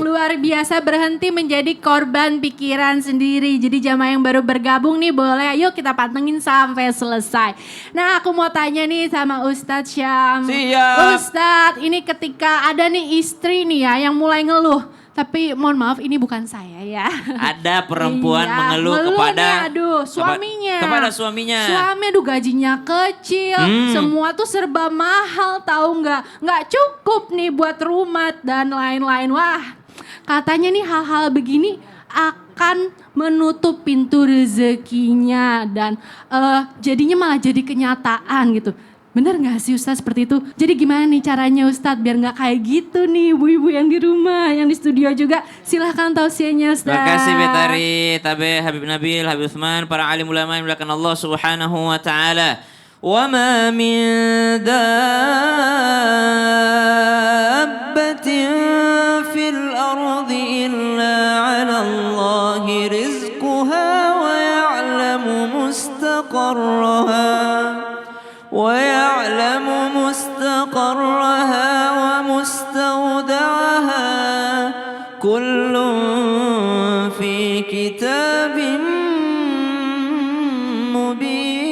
yang luar biasa berhenti menjadi korban pikiran sendiri. Jadi jamaah yang baru bergabung nih boleh yuk kita pantengin sampai selesai. Nah aku mau tanya nih sama Ustadz Syam. Siap. Ustadz ini ketika ada nih istri nih ya yang mulai ngeluh. Tapi mohon maaf ini bukan saya ya. Ada perempuan mengeluh kepada suaminya. Kepada suaminya. Suami aduh gajinya kecil, semua tuh serba mahal tahu nggak cukup nih buat rumah dan lain-lain. Wah, katanya nih hal-hal begini akan menutup pintu rezekinya dan jadinya malah jadi kenyataan gitu. Bener gak sih Ustadz seperti itu? Jadi gimana nih caranya Ustadz biar gak kayak gitu nih ibu-ibu yang di rumah, yang di studio juga. Silahkan tausiahnya Ustadz. Terima kasih Betari, Tabe, Habib Nabil, Habib Utsman, para alim ulama yang dimuliakan Allah Subhanahu wa taala. Wa ma min dabbatin fil ardi illa 'ala Allahi rizquha wa ya'lamu mustaqarraha. ويعلم مستقرها ومستودعها كل في كتاب مبين.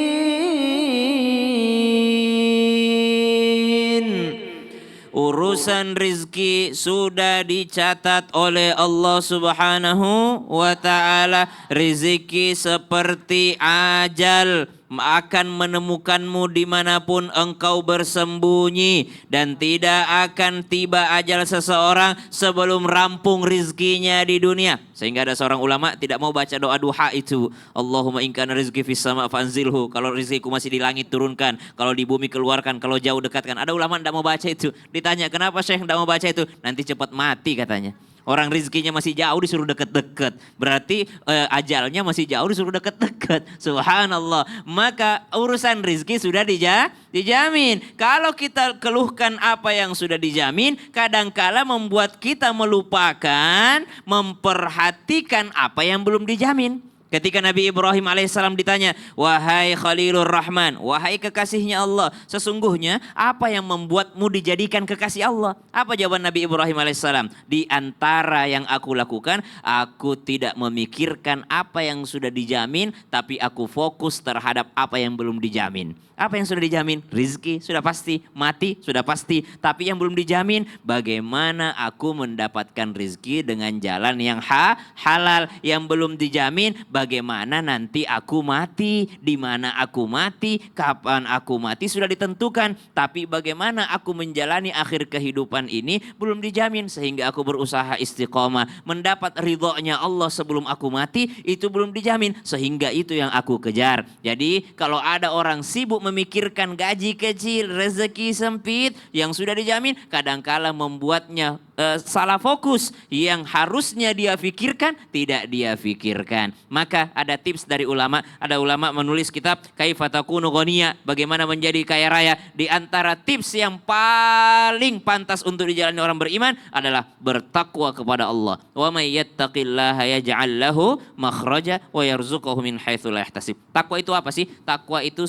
Urusan rizki sudah dicatat oleh Allah Subhanahu wa ta'ala. Rizki seperti ajal akan menemukanmu dimanapun engkau bersembunyi. Dan tidak akan tiba ajal seseorang sebelum rampung rizkinya di dunia. Sehingga ada seorang ulama tidak mau baca doa duha itu. Allahumma in kana rizki fis sama fanzilhu. Kalau rizkiku masih di langit turunkan. Kalau di bumi keluarkan. Kalau jauh dekatkan. Ada ulama tidak mau baca itu. Ditanya kenapa Syekh tidak mau baca itu? Nanti cepat mati katanya. Orang rizkinya masih jauh disuruh deket-deket. Berarti ajalnya masih jauh disuruh deket-deket. Subhanallah. Maka urusan rizki sudah dijamin. Kalau kita keluhkan apa yang sudah dijamin, kadangkala membuat kita melupakan memperhatikan apa yang belum dijamin. Ketika Nabi Ibrahim alaihissalam ditanya, wahai Khalilur Rahman, wahai kekasihnya Allah, sesungguhnya apa yang membuatmu dijadikan kekasih Allah? Apa jawaban Nabi Ibrahim alaihissalam? Di antara yang aku lakukan, aku tidak memikirkan apa yang sudah dijamin, tapi aku fokus terhadap apa yang belum dijamin. Apa yang sudah dijamin? Rizki sudah pasti, mati sudah pasti. Tapi yang belum dijamin, bagaimana aku mendapatkan rizki dengan jalan yang halal. Yang belum dijamin, bagaimana nanti aku mati, di mana aku mati, kapan aku mati sudah ditentukan. Tapi bagaimana aku menjalani akhir kehidupan ini belum dijamin. Sehingga aku berusaha istiqomah, mendapat ridhonya Allah sebelum aku mati, itu belum dijamin. Sehingga itu yang aku kejar. Jadi kalau ada orang sibuk memikirkan gaji kecil, rezeki sempit yang sudah dijamin, kadangkala membuatnya salah fokus. Yang harusnya dia pikirkan, tidak dia pikirkan. Maka ada tips dari ulama. Ada ulama menulis kitab Kaifa takunu ghaniya, bagaimana menjadi kaya raya. Di antara tips yang paling pantas untuk dijalani orang beriman adalah bertakwa kepada Allah. Wa may yattaqillaha yaj'al lahu makhraja wa yarzuqhu min haitsu la yahtasib. Takwa itu apa sih? Takwa itu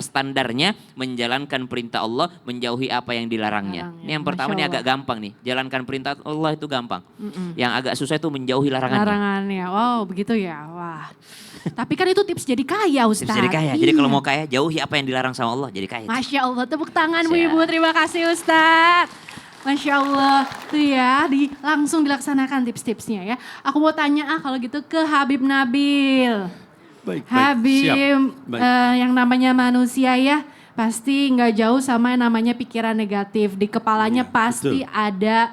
standarnya menjalankan perintah Allah, menjauhi apa yang dilarangnya. Ini yang pertama, ini agak gampang nih. Jalankan perintah Allah itu gampang. Yang agak susah itu menjauhi larangannya. Wow, begitu ya. Wah. Tapi kan itu tips jadi kaya Ustaz. Tips jadi kaya. Jadi kalau mau kaya, jauhi apa yang dilarang sama Allah, jadi kaya. Masya Allah, tepuk tangan Bu Ibu. Terima kasih Ustaz. Masya Allah, tuh ya, langsung dilaksanakan tips-tipsnya ya. Aku mau tanya kalau gitu ke Habib Nabil. Baik, Habib, yang namanya manusia ya, pasti nggak jauh sama yang namanya pikiran negatif. Di kepalanya pasti ada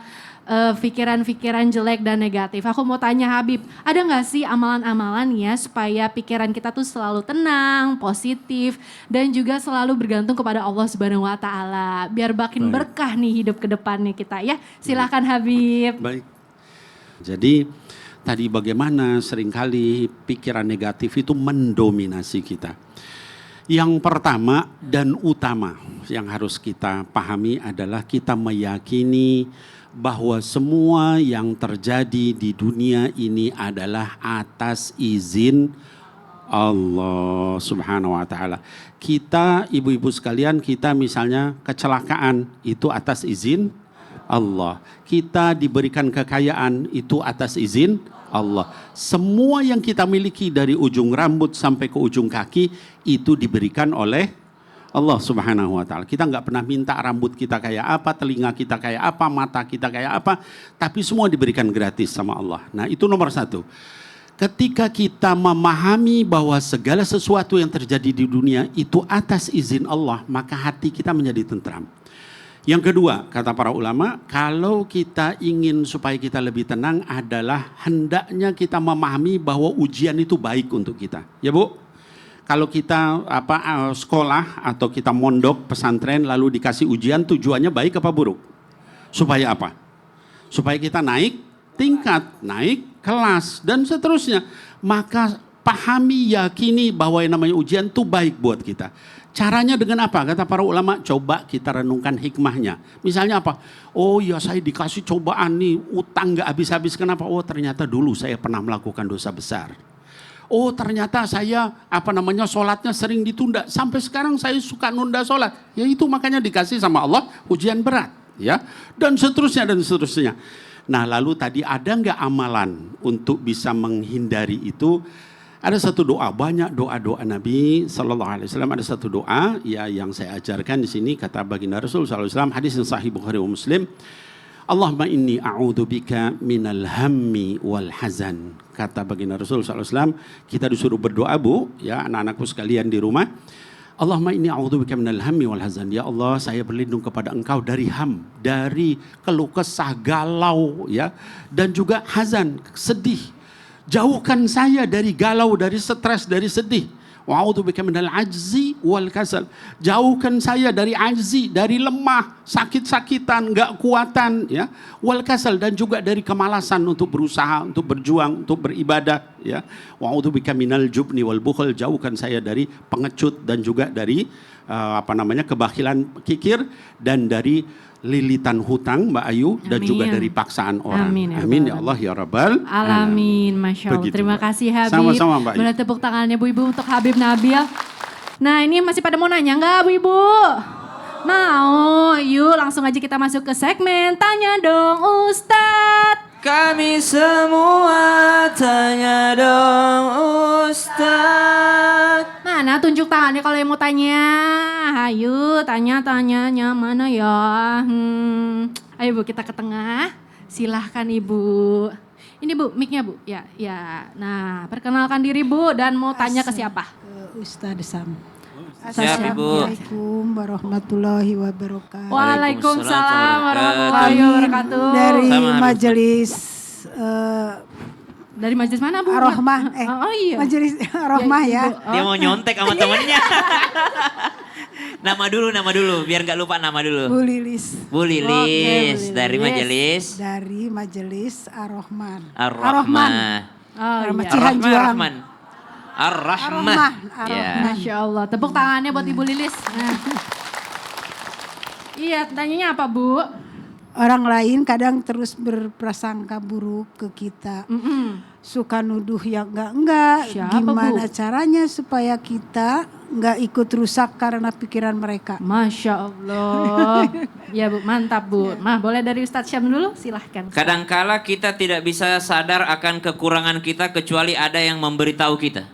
pikiran-pikiran jelek dan negatif. Aku mau tanya Habib, ada nggak sih amalan-amalan ya supaya pikiran kita tuh selalu tenang, positif, dan juga selalu bergantung kepada Allah Subhanahu Wa Taala, biar makin berkah nih hidup ke depannya kita ya. Silakan Habib. Baik. Jadi tadi bagaimana seringkali pikiran negatif itu mendominasi kita. Yang pertama dan utama yang harus kita pahami adalah kita meyakini bahwa semua yang terjadi di dunia ini adalah atas izin Allah Subhanahu wa taala. Kita ibu-ibu sekalian, kita misalnya kecelakaan itu atas izin Allah. Kita diberikan kekayaan itu atas izin Allah. Semua yang kita miliki dari ujung rambut sampai ke ujung kaki itu diberikan oleh Allah Subhanahu wa taala. Kita nggak pernah minta rambut kita kayak apa, telinga kita kayak apa, mata kita kayak apa, tapi semua diberikan gratis sama Allah. Nah, itu nomor satu. Ketika kita memahami bahwa segala sesuatu yang terjadi di dunia itu atas izin Allah, maka hati kita menjadi tentram. Yang kedua, kata para ulama, kalau kita ingin supaya kita lebih tenang adalah hendaknya kita memahami bahwa ujian itu baik untuk kita. Ya Bu, kalau kita sekolah atau kita mondok pesantren lalu dikasih ujian, tujuannya baik apa buruk? Supaya apa? Supaya kita naik tingkat, naik kelas dan seterusnya. Maka pahami, yakini bahwa yang namanya ujian itu baik buat kita. Caranya dengan apa? Kata para ulama, coba kita renungkan hikmahnya. Misalnya apa? Oh ya, saya dikasih cobaan nih, utang gak habis-habis. Kenapa? Oh ternyata dulu saya pernah melakukan dosa besar. Oh ternyata saya sholatnya sering ditunda. Sampai sekarang saya suka nunda sholat. Ya itu makanya dikasih sama Allah ujian berat. Ya, dan seterusnya dan seterusnya. Nah lalu tadi ada nggak amalan untuk bisa menghindari itu? Ada satu doa, banyak doa-doa Nabi Sallallahu Alaihi Wasallam. Ada satu doa ya yang saya ajarkan di sini, kata baginda Rasul Sallallahu Alaihi Wasallam, hadis yang sahih Bukhari wa Muslim. Allahumma inni a'udzubika minal hammi wal hazan. Kata baginda Rasul Sallallahu Alaihi Wasallam, kita disuruh berdoa Bu, ya anak-anakku sekalian di rumah. Allahumma inni a'udzubika minal hammi wal hazan. Ya Allah, saya berlindung kepada Engkau dari ham, dari keluh kesah, galau, ya, dan juga hazan, sedih. Jauhkan saya dari galau, dari stres, dari sedih. Wa'udzubika minal ajzi wal kasal. Jauhkan saya dari ajzi, dari lemah, sakit-sakitan, enggak kuatan, ya. Wal kasal, dan juga dari kemalasan untuk berusaha, untuk berjuang, untuk beribadah, ya. Wa'udzubika minal jubni wal bukhl. Jauhkan saya dari pengecut dan juga dari kebakhilan, kikir, dan dari lilitan hutang Mbak Ayu. Amin. Dan juga dari paksaan orang. Amin ya, amin ya Allah ya Rabbal alamin. Masya Allah. Begitu, terima Mbak. kasih Habib. Sama-sama Mbak Ayu. Boleh tepuk tangannya Bu Ibu untuk Habib Nabil. Nah ini masih pada mau nanya nggak Bu Ibu? Mau? Yuk langsung aja kita masuk ke segmen Tanya Dong Ustadz. Kami semua tanya dong Ustaz. Mana tunjuk tangannya kalau yang mau tanya. Ayo tanya-tanyanya mana ya. Ayo Bu kita ke tengah. Silahkan Ibu. Ini Bu mic-nya Bu. Ya, ya. Nah perkenalkan diri Bu dan mau tanya ke siapa? Ustadz Sam. Siap Ibu. Assalamualaikum warahmatullahi wabarakatuh. Waalaikumsalam warahmatullahi wabarakatuh. Dari Sama, majelis Dari majelis mana Bu? Ar-Rahmah. Oh iya. Majelis Ar-Rahmah ya. Ibu. Dia mau nyontek sama temennya. Nama dulu, biar gak lupa nama dulu. Bu Lilis. Bu Lilis, Oke, Bu dari Lilis. majelis Dari majelis Ar-Rahman. Ar-Rahmah. Oh Rahmat iya. Cihanjuang. Ar-Rahman. Ar-Rahmah. Ar-Rahmah. Ya. Masya Allah. Tepuk tangannya buat Ibu Lilis. Nah. Iya, tanyanya apa Bu? Orang lain kadang terus berprasangka buruk ke kita. Suka nuduh yang enggak. Siapa, Gimana Bu? caranya supaya kita enggak ikut rusak karena pikiran mereka? Masya Allah. Ya Bu, mantap Bu. Mah boleh dari Ustadz Syam dulu? Silahkan. Kadangkala kita tidak bisa sadar akan kekurangan kita kecuali ada yang memberitahu kita.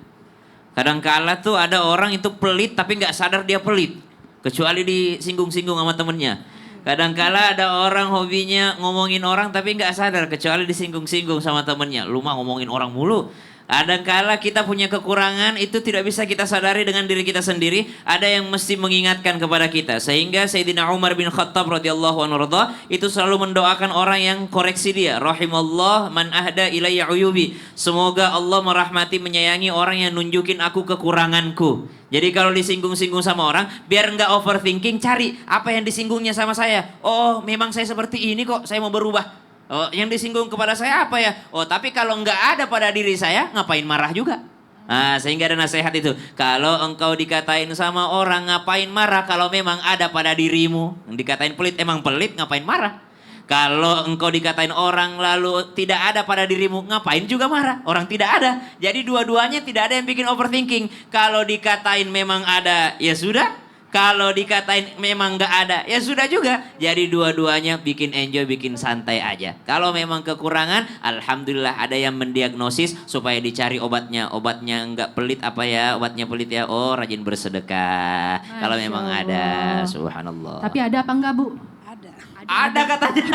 Kadangkala tuh ada orang itu pelit tapi nggak sadar dia pelit. Kecuali disinggung-singgung sama temennya. Kadangkala ada orang hobinya ngomongin orang tapi nggak sadar kecuali disinggung-singgung sama temennya. Lu mah ngomongin orang mulu. Kadangkala kita punya kekurangan itu tidak bisa kita sadari dengan diri kita sendiri. Ada yang mesti mengingatkan kepada kita. Sehingga Sayyidina Umar bin Khattab radhiyallahu anhu itu selalu mendoakan orang yang koreksi dia. Rahimallah man ahda ilayya uyubi. Semoga Allah merahmati menyayangi orang yang nunjukin aku kekuranganku. Jadi kalau disinggung-singgung sama orang, biar nggak overthinking, cari apa yang disinggungnya sama saya. Oh memang saya seperti ini kok, saya mau berubah. Oh, yang disinggung kepada saya apa ya? Oh, tapi kalau nggak ada pada diri saya, ngapain marah juga? Nah, sehingga ada nasihat itu. Kalau engkau dikatain sama orang, ngapain marah kalau memang ada pada dirimu? Dikatain pelit, emang pelit, ngapain marah? Kalau engkau dikatain orang lalu tidak ada pada dirimu, ngapain juga marah? Orang tidak ada. Jadi dua-duanya tidak ada yang bikin overthinking. Kalau dikatain memang ada, ya sudah. Kalau dikatain memang nggak ada, ya sudah juga. Jadi dua-duanya bikin enjoy, bikin santai aja. Kalau memang kekurangan, alhamdulillah ada yang mendiagnosis supaya dicari obatnya. Obatnya nggak pelit apa ya? Obatnya pelit ya. Oh, rajin bersedekah. Kalau Masya memang Allah. ada, subhanallah. Tapi ada apa enggak, Bu? Ada. Ada katanya.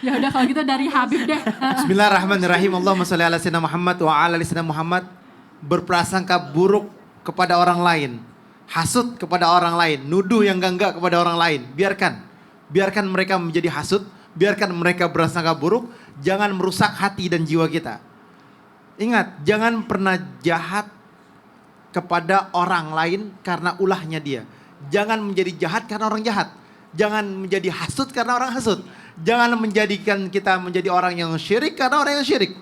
Ya udah kalau gitu dari Habib deh. Bismillahirrahmanirrahim. Allahumma sholli ala sayyidina Muhammad wa ala ali sayyidina Muhammad. Berprasangka buruk kepada orang lain, hasud kepada orang lain, nuduh yang enggak kepada orang lain. Biarkan mereka menjadi hasud, biarkan mereka berprasangka buruk, jangan merusak hati dan jiwa kita. Ingat, jangan pernah jahat kepada orang lain karena ulahnya dia. Jangan menjadi jahat karena orang jahat. Jangan menjadi hasud karena orang hasud. Jangan menjadikan kita menjadi orang yang syirik karena orang yang syirik.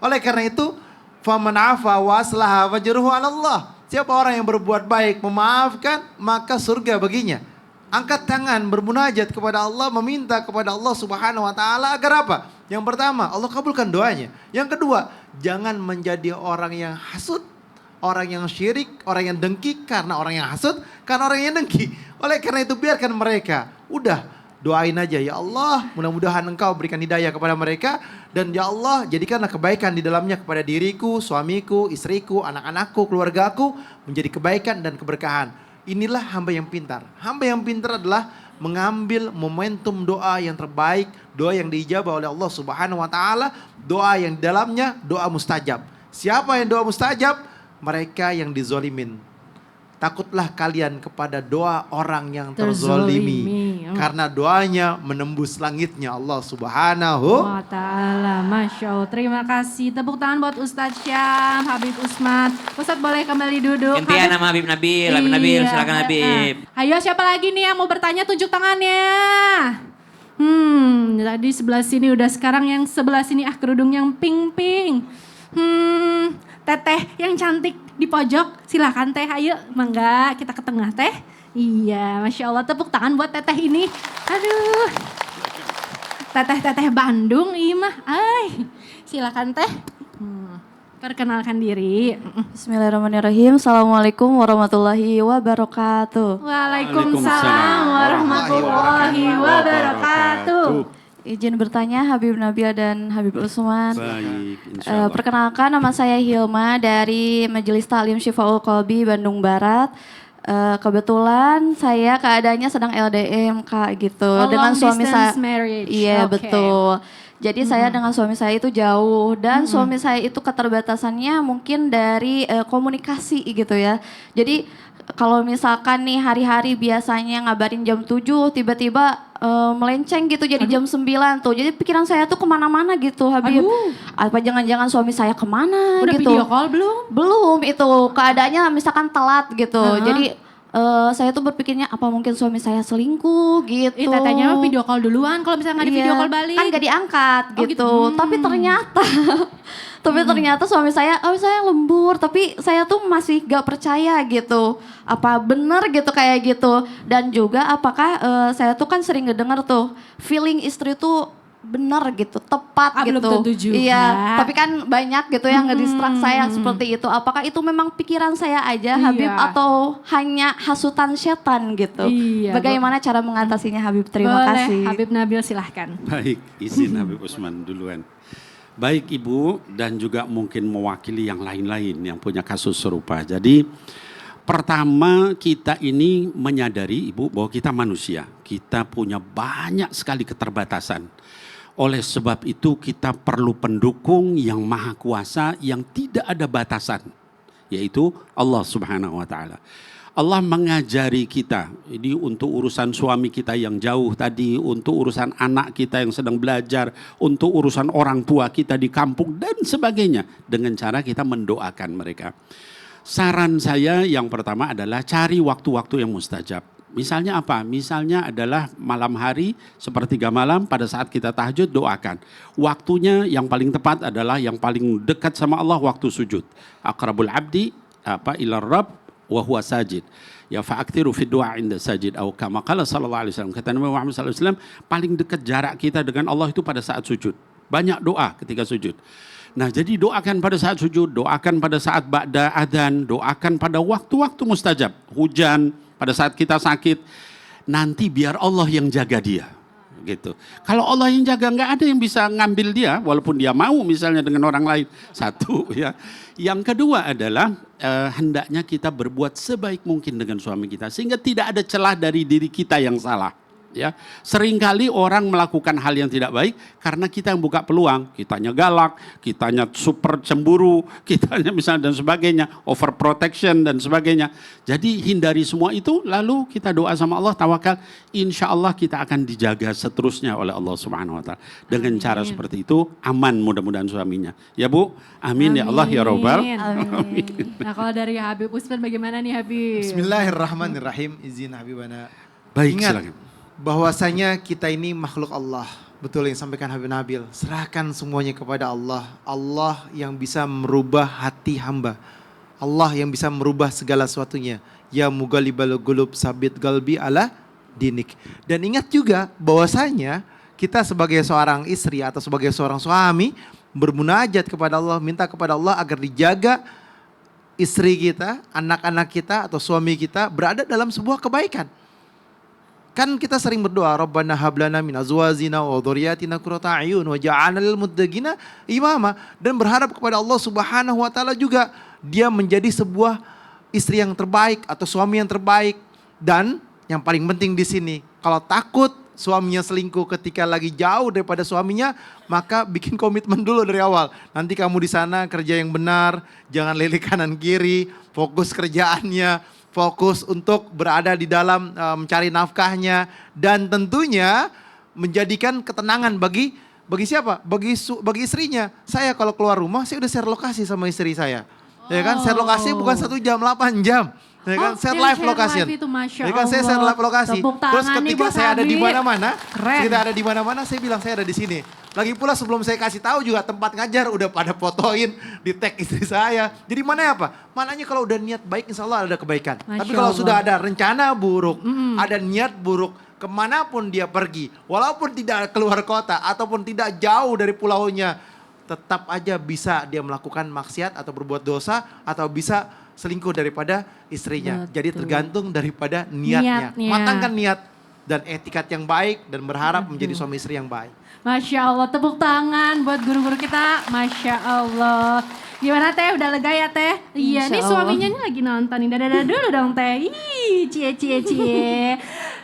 Oleh karena itu, faman afa wa aslaha fajruhu 'ala Allah. Siapa orang yang berbuat baik, memaafkan, maka surga baginya. Angkat tangan bermunajat kepada Allah, meminta kepada Allah Subhanahu wa taala agar apa? Yang pertama, Allah kabulkan doanya. Yang kedua, jangan menjadi orang yang hasud, orang yang syirik, orang yang dengki karena orang yang hasud, karena orang yang dengki. Oleh karena itu biarkan mereka. Udah, doain aja, ya Allah, mudah-mudahan Engkau berikan hidayah kepada mereka. Dan ya Allah, jadikanlah kebaikan di dalamnya kepada diriku, suamiku, istriku, anak-anakku, keluargaku, menjadi kebaikan dan keberkahan. Inilah hamba yang pintar. Hamba yang pintar adalah mengambil momentum doa yang terbaik, doa yang diijabah oleh Allah Subhanahu wa taala, doa yang di dalamnya doa mustajab. Siapa yang doa mustajab? Mereka yang dizolimin. Takutlah kalian kepada doa orang yang terzolimi. Karena doanya menembus langitnya Allah Subhanahu wa ta'ala. Masya Allah. Terima kasih. Tepuk tangan buat Ustadz Syam, Habib Usman. Ustadz boleh kembali duduk. Gantian nama Habib Nabil. Habib Nabil, silakan Habib. Ayo siapa lagi nih yang mau bertanya, tunjuk tangannya. Tadi sebelah sini udah, sekarang yang sebelah sini kerudung yang pink-pink. Teteh yang cantik di pojok, silakan teh, ayo, mangga kita ke tengah teh. Iya, Masya Allah, tepuk tangan buat teteh ini. Aduh, teteh-teteh Bandung, iya mah. Silakan teh. Perkenalkan diri. Bismillahirrahmanirrahim. Assalamualaikum warahmatullahi wabarakatuh. Waalaikumsalam warahmatullahi wabarakatuh. Izin bertanya Habib Nabil dan Habib Usman. Baik, insya Allah. Perkenalkan, nama saya Hilma dari Majelis Ta'lim Syifaul Qalbi Bandung Barat. Kebetulan saya keadaannya sedang LDM Kak gitu. Dengan suami saya. Iya, Okay. betul. Jadi saya dengan suami saya itu jauh dan suami saya itu keterbatasannya mungkin dari komunikasi gitu ya. Jadi kalau misalkan nih hari-hari biasanya ngabarin jam 7, tiba-tiba melenceng gitu jadi jam 9 tuh. Jadi pikiran saya tuh kemana-mana gitu Habib. Apa jangan-jangan suami saya kemana Udah gitu. video call belum? Belum, itu keadaannya misalkan telat gitu. Jadi saya tuh berpikirnya apa mungkin suami saya selingkuh gitu. Tetehnya mah video call duluan, kalau misalnya nggak di video Iya, call balik. kan gak diangkat Oh, gitu. gitu. Tapi ternyata suami saya lembur, tapi saya tuh masih gak percaya gitu. Apa bener gitu kayak gitu. Dan juga apakah saya tuh kan sering ngedenger tuh feeling istri tuh bener gitu, tepat gitu. Belum tentu juga. Iya, tapi kan banyak gitu yang ngedistract saya seperti itu. Apakah itu memang pikiran saya aja Habib atau hanya hasutan setan gitu? Iya, Bagaimana cara mengatasinya Habib? Terima Boleh, kasih. Habib Nabil silahkan. Baik, izin Habib Usman duluan. Baik Ibu, dan juga mungkin mewakili yang lain-lain yang punya kasus serupa. Jadi pertama kita ini menyadari Ibu bahwa kita manusia. Kita punya banyak sekali keterbatasan. Oleh sebab itu kita perlu pendukung yang maha kuasa yang tidak ada batasan. Yaitu Allah Subhanahu wa ta'ala. Allah mengajari kita, ini untuk urusan suami kita yang jauh tadi, untuk urusan anak kita yang sedang belajar, untuk urusan orang tua kita di kampung dan sebagainya. Dengan cara kita mendoakan mereka. Saran saya yang pertama adalah cari waktu-waktu yang mustajab. Misalnya apa? Misalnya adalah malam hari, sepertiga malam pada saat kita tahajud doakan. Waktunya yang paling tepat adalah yang paling dekat sama Allah waktu sujud. Aqrabul abdi ilar rabb wa huwa sajid. Ya fa'aktiru fi du'a inda sajid atau kama qala sallallahu alaihi wasallam. Kata Nabi Muhammad sallallahu alaihi wasallam, paling dekat jarak kita dengan Allah itu pada saat sujud. Banyak doa ketika sujud. Nah, jadi doakan pada saat sujud, doakan pada saat ba'da adzan, doakan pada waktu-waktu mustajab. Hujan, pada saat kita sakit, nanti biar Allah yang jaga dia. Gitu. Kalau Allah yang jaga, nggak ada yang bisa ngambil dia, walaupun dia mau misalnya dengan orang lain. Satu ya. Yang kedua adalah hendaknya kita berbuat sebaik mungkin dengan suami kita, sehingga tidak ada celah dari diri kita yang salah. Ya, seringkali orang melakukan hal yang tidak baik karena kita yang buka peluang, kitanya galak, kitanya super cemburu, kitanya misalnya dan sebagainya, overprotection dan sebagainya. Jadi hindari semua itu, lalu kita doa sama Allah, tawakal, insya Allah kita akan dijaga seterusnya oleh Allah Subhanahu Wa Taala. Dengan cara seperti itu aman mudah-mudahan suaminya. Ya Bu, amin, ya Allah ya Rabbal. Amin. Nah kalau dari Habib Usman bagaimana nih Habib? Bismillahirrahmanirrahim. Izin Habibana. Baik, Ingat silakan. bahwasanya kita ini makhluk Allah. Betul yang sampaikan Habib Nabil. Serahkan semuanya kepada Allah. Allah yang bisa merubah hati hamba. Allah yang bisa merubah segala sesuatunya. Ya mughalibal qulub sabit qalbi ala dinik. Dan ingat juga bahwasanya kita sebagai seorang istri atau sebagai seorang suami bermunajat kepada Allah, minta kepada Allah agar dijaga istri kita, anak-anak kita atau suami kita berada dalam sebuah kebaikan. Kan kita sering berdoa, Rabbana hablana min azwajina wa dzurriyyatina qurrata a'yun waj'alna lil muttaqina imama, dan berharap kepada Allah Subhanahu wa taala juga dia menjadi sebuah istri yang terbaik atau suami yang terbaik. Dan yang paling penting di sini, kalau takut suaminya selingkuh ketika lagi jauh daripada suaminya, maka bikin komitmen dulu dari awal. Nanti kamu di sana kerja yang benar, jangan lilik kanan kiri, fokus kerjaannya, fokus untuk berada di dalam mencari nafkahnya, dan tentunya menjadikan ketenangan bagi siapa? Bagi istrinya. Saya kalau keluar rumah saya udah share lokasi sama istri saya. Ya kan, share lokasi bukan 1 jam, 8 jam. Ya kan, share live location. Ya kan, saya share live lokasi. Terus ketika saya ada di mana-mana, kita ada di mana-mana, saya bilang saya ada di sini. Lagi pula sebelum saya kasih tahu juga tempat ngajar udah pada fotoin, di tag istri saya. Jadi mana apa? Mananya kalau udah niat baik insya Allah ada kebaikan. Tapi kalau sudah ada rencana buruk, ada niat buruk, kemanapun dia pergi, walaupun tidak keluar kota ataupun tidak jauh dari pulaunya, tetap aja bisa dia melakukan maksiat atau berbuat dosa atau bisa selingkuh daripada istrinya. Betul. Jadi tergantung daripada niatnya. Matangkan niat dan etikat yang baik dan berharap menjadi suami istri yang baik. Masya Allah, tepuk tangan buat guru-guru kita. Masya Allah. Gimana Teh, udah lega ya Teh? Iya, nih suaminya nih lagi nonton. Dadah dulu dong Teh. Ih, cie.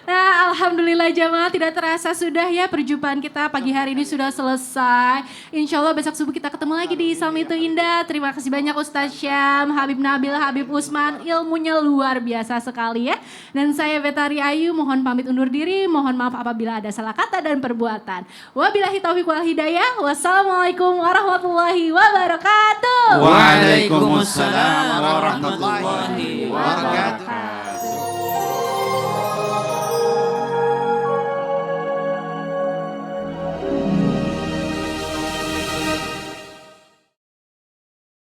Nah, alhamdulillah jamaah, tidak terasa sudah ya perjumpaan kita pagi hari ini sudah selesai. Insya Allah besok subuh kita ketemu lagi di Islam Itu Indah. Terima kasih banyak Ustaz Syam, Habib Nabil, Habib Usman. Ilmunya luar biasa sekali ya. Dan saya Betari Ayu mohon pamit undur diri. Mohon maaf apabila ada salah kata dan perbuatan. Wabillahi taufiq wal hidayah. Wassalamualaikum warahmatullahi wabarakatuh. Waalaikumsalam warahmatullahi wabarakatuh.